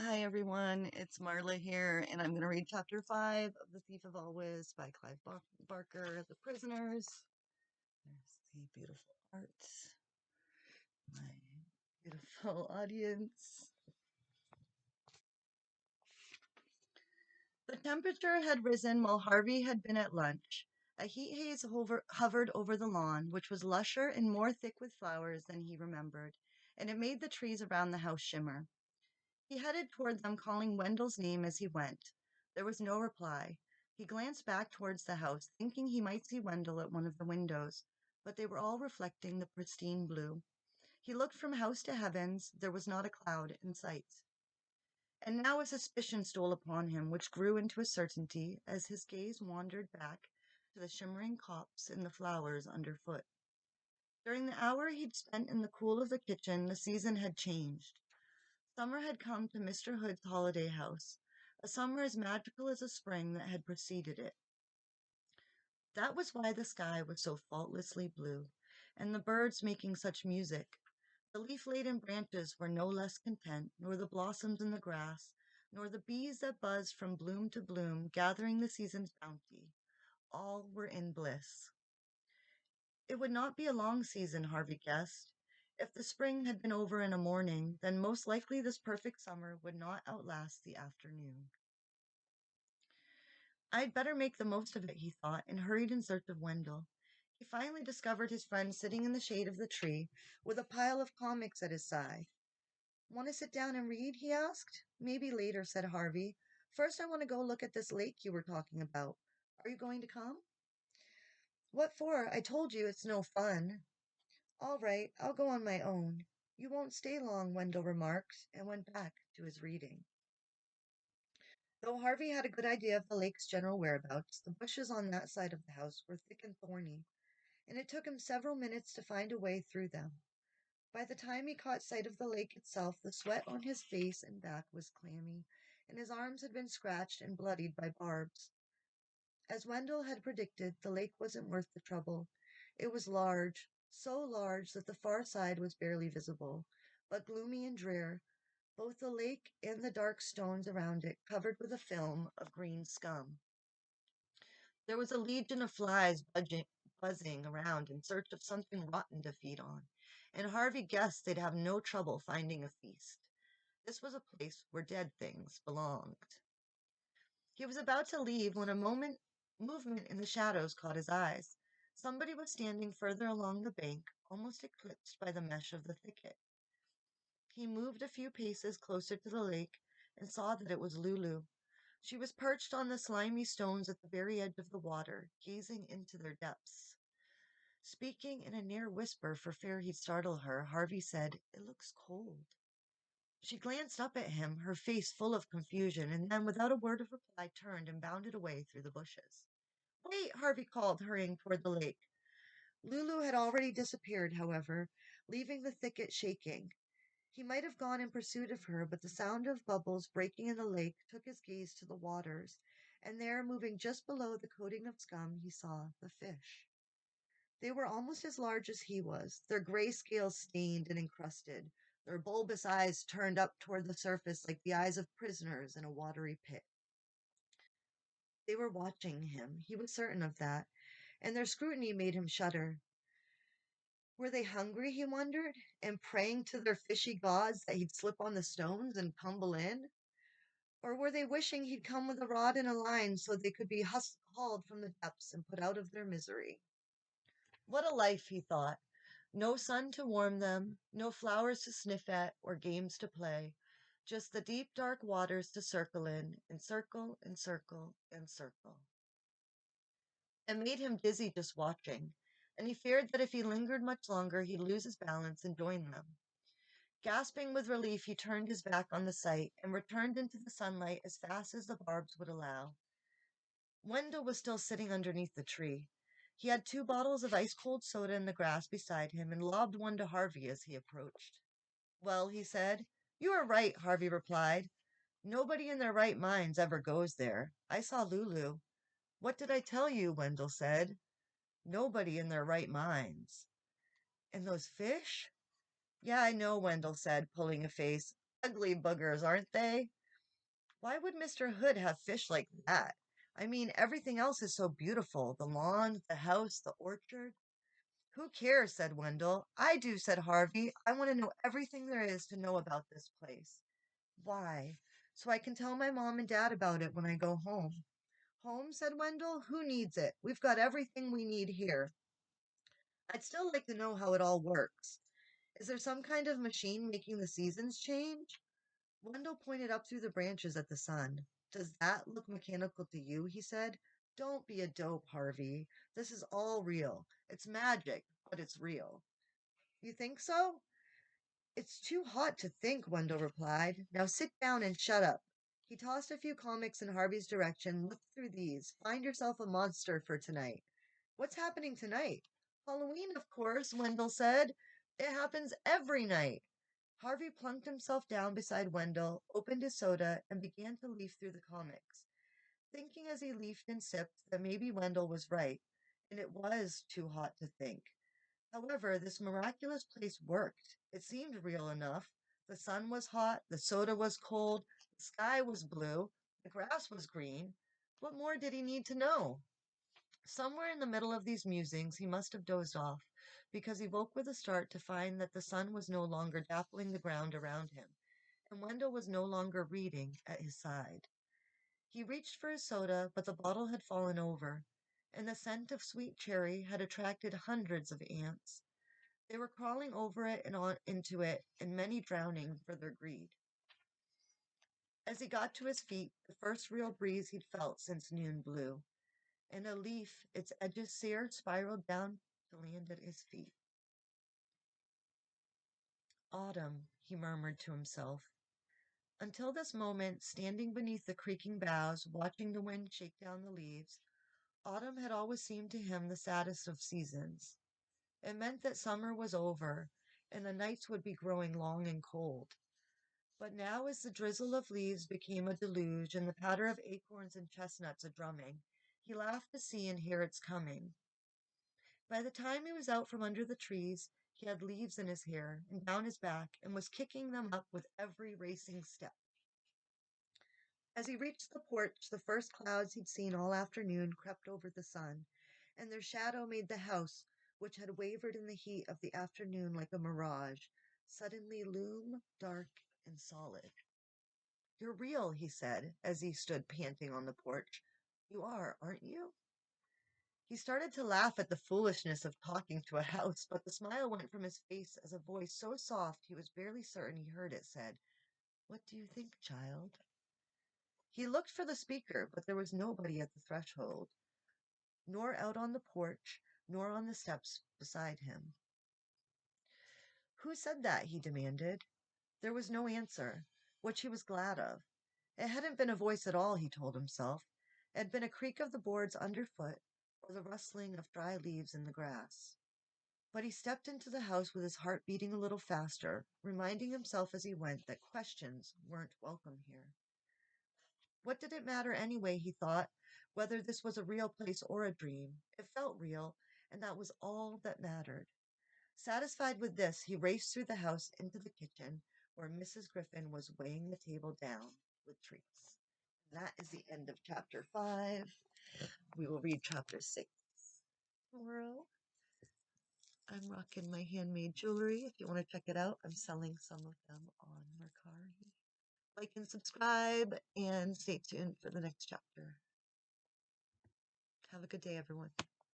Hi everyone, it's Marla here, and I'm going to read chapter 5 of The Thief of Always by Clive Barker, The Prisoners. There's the beautiful art, my beautiful audience. The temperature had risen while Harvey had been at lunch. A heat haze hovered over the lawn, which was lusher and more thick with flowers than he remembered, and it made the trees around the house shimmer. He headed toward them, calling Wendell's name as he went. There was no reply. He glanced back towards the house, thinking he might see Wendell at one of the windows, but they were all reflecting the pristine blue. He looked from house to heavens. There was not a cloud in sight. And now a suspicion stole upon him, which grew into a certainty as his gaze wandered back to the shimmering copse and the flowers underfoot. During the hour he'd spent in the cool of the kitchen, the season had changed. Summer had come to Mr. Hood's holiday house, a summer as magical as a spring that had preceded it. That was why the sky was so faultlessly blue, and the birds making such music. The leaf-laden branches were no less content, nor the blossoms in the grass, nor the bees that buzzed from bloom to bloom, gathering the season's bounty. All were in bliss. It would not be a long season, Harvey guessed. If the spring had been over in a morning, then most likely this perfect summer would not outlast the afternoon. I'd better make the most of it, he thought, and hurried in search of Wendell. He finally discovered his friend sitting in the shade of the tree with a pile of comics at his side. Want to sit down and read? He asked. Maybe later, said Harvey. First, I want to go look at this lake you were talking about. Are you going to come? What for? I told you it's no fun. All right, I'll go on my own. You won't stay long, Wendell remarked, and went back to his reading. Though Harvey had a good idea of the lake's general whereabouts, the bushes on that side of the house were thick and thorny, and it took him several minutes to find a way through them. By the time he caught sight of the lake itself, the sweat on his face and back was clammy, and his arms had been scratched and bloodied by barbs. As Wendell had predicted, the lake wasn't worth the trouble. It was large, so large that the far side was barely visible, but gloomy and drear, both the lake and the dark stones around it covered with a film of green scum. There was a legion of flies buzzing around in search of something rotten to feed on, and Harvey guessed they'd have no trouble finding a feast. This was a place where dead things belonged. He was about to leave when a movement in the shadows caught his eyes. Somebody was standing further along the bank, almost eclipsed by the mesh of the thicket. He moved a few paces closer to the lake and saw that it was Lulu. She was perched on the slimy stones at the very edge of the water, gazing into their depths. Speaking in a near whisper for fear he'd startle her, Harvey said, "It looks cold." She glanced up at him, her face full of confusion, and then, without a word of reply, turned and bounded away through the bushes. "Wait!" Harvey called, hurrying toward the lake. Lulu had already disappeared, however, leaving the thicket shaking. He might have gone in pursuit of her, but the sound of bubbles breaking in the lake took his gaze to the waters, and there, moving just below the coating of scum, he saw the fish. They were almost as large as he was, their gray scales stained and encrusted, their bulbous eyes turned up toward the surface like the eyes of prisoners in a watery pit. They were watching him, he was certain of that, and their scrutiny made him shudder. Were they hungry, he wondered, and praying to their fishy gods that he'd slip on the stones and tumble in? Or were they wishing he'd come with a rod and a line so they could be hauled from the depths and put out of their misery? What a life, he thought. No sun to warm them, no flowers to sniff at, or games to play. Just the deep, dark waters to circle in, and circle, and circle, and circle. It made him dizzy just watching, and he feared that if he lingered much longer, he'd lose his balance and join them. Gasping with relief, he turned his back on the sight and returned into the sunlight as fast as the barbs would allow. Wendell was still sitting underneath the tree. He had two bottles of ice-cold soda in the grass beside him and lobbed one to Harvey as he approached. "Well," he said. "You are right," Harvey replied. "Nobody in their right minds ever goes there. I saw Lulu." "What did I tell you?" Wendell said. "Nobody in their right minds." "And those fish?" "Yeah, I know," Wendell said, pulling a face. Ugly boogers, aren't they? Why would Mr. Hood have fish like that? I mean, everything else is so beautiful. The lawn, the house, the orchard. Who cares? Said Wendell. I do, said Harvey. I want to know everything there is to know about this place. Why? So I can tell my mom and dad about it when I go home. Home, said Wendell. Who needs it? We've got everything we need here. I'd still like to know how it all works. Is there some kind of machine making the seasons change? Wendell pointed up through the branches at the sun. Does that look mechanical to you? He said. Don't be a dope, Harvey. This is all real. It's magic, but it's real. You think so? It's too hot to think, Wendell replied. Now sit down and shut up. He tossed a few comics in Harvey's direction. Look through these. Find yourself a monster for tonight. What's happening tonight? Halloween, of course, Wendell said. It happens every night. Harvey plunked himself down beside Wendell, opened his soda, and began to leaf through the comics, thinking as he leafed and sipped that maybe Wendell was right, and it was too hot to think. However, this miraculous place worked. It seemed real enough. The sun was hot, the soda was cold, the sky was blue, the grass was green. What more did he need to know? Somewhere in the middle of these musings, he must have dozed off, because he woke with a start to find that the sun was no longer dappling the ground around him, and Wendell was no longer reading at his side. He reached for his soda, but the bottle had fallen over, and the scent of sweet cherry had attracted hundreds of ants. They were crawling over it and on into it, and many drowning for their greed. As he got to his feet, the first real breeze he'd felt since noon blew, and a leaf, its edges sere, spiraled down to land at his feet. Autumn, he murmured to himself. Until this moment, standing beneath the creaking boughs, watching the wind shake down the leaves, autumn had always seemed to him the saddest of seasons. It meant that summer was over, and the nights would be growing long and cold. But now, as the drizzle of leaves became a deluge and the patter of acorns and chestnuts a drumming, he laughed to see and hear its coming. By the time he was out from under the trees, he had leaves in his hair and down his back and was kicking them up with every racing step. As he reached the porch, the first clouds he'd seen all afternoon crept over the sun, and their shadow made the house, which had wavered in the heat of the afternoon like a mirage, suddenly loom dark and solid. You're real, he said, as he stood panting on the porch. You are, aren't you? He started to laugh at the foolishness of talking to a house, but the smile went from his face as a voice so soft he was barely certain he heard it said, What do you think, child? He looked for the speaker, but there was nobody at the threshold, nor out on the porch, nor on the steps beside him. Who said that? He demanded. There was no answer, which he was glad of. It hadn't been a voice at all, he told himself. It had been a creak of the boards underfoot or the rustling of dry leaves in the grass. But he stepped into the house with his heart beating a little faster, reminding himself as he went that questions weren't welcome here. What did it matter anyway, he thought, whether this was a real place or a dream? It felt real, and that was all that mattered. Satisfied with this, he raced through the house into the kitchen, where Mrs. Griffin was weighing the table down with treats. And that is the end of chapter 5. We will read chapter 6 tomorrow. I'm rocking my handmade jewelry. If you want to check it out, I'm selling some of them on Mercari. Like and subscribe, and stay tuned for the next chapter. Have a good day, everyone.